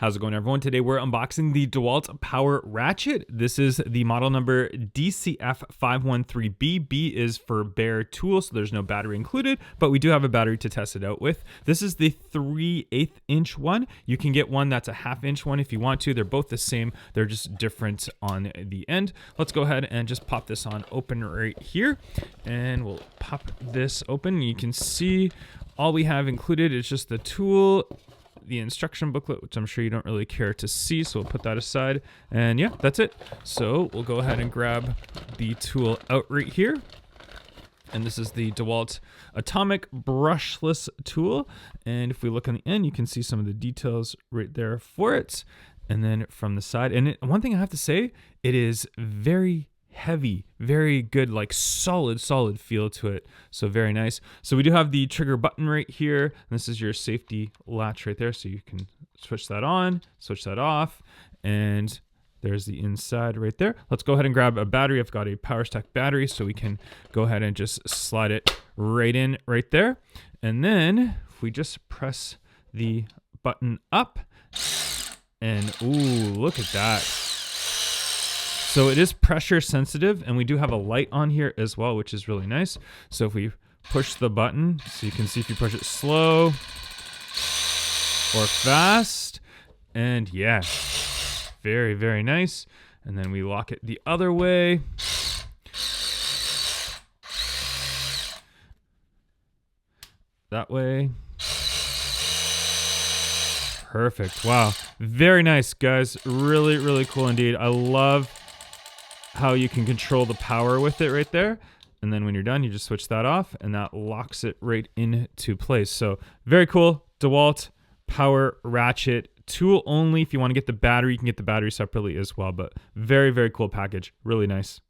How's it going, everyone? Today we're unboxing the Dewalt Power Ratchet. This is the model number DCF513B. B is for bare tool, so there's no battery included, but we do have a battery to test it out with. This is the 3/8 inch one. You can get one that's a 1/2 inch one if you want to. They're both the same. They're just different on the end. Let's go ahead and just pop this on open right here, and we'll pop this open. You can see all we have included is just the tool, the instruction booklet, which I'm sure you don't really care to see, so we'll put that aside. And yeah, that's it. So we'll go ahead and grab the tool out right here. And this is the Dewalt Atomic Brushless Tool. And if we look on the end, you can see some of the details right there for it. And then from the side, and one thing I have to say, it is very heavy, very good, like solid feel to it. So very nice. So we do have the trigger button right here. And this is your safety latch right there. So you can switch that on, switch that off, and there's the inside right there. Let's go ahead and grab a battery. I've got a PowerStack battery, so we can go ahead and just slide it right in right there. And then if we just press the button up, and ooh, look at that. So it is pressure sensitive, and we do have a light on here as well, which is really nice. So if we push the button, so you can see if you push it slow or fast, and yeah, very, very nice. And then we lock it the other way. That way. Perfect. Wow. Very nice, guys. Really, really cool indeed. I love how you can control the power with it right there. And then when you're done, you just switch that off, and that locks it right into place. So very cool. Dewalt Power Ratchet tool only. If you want to get the battery, you can get the battery separately as well. But very, very cool package. Really nice.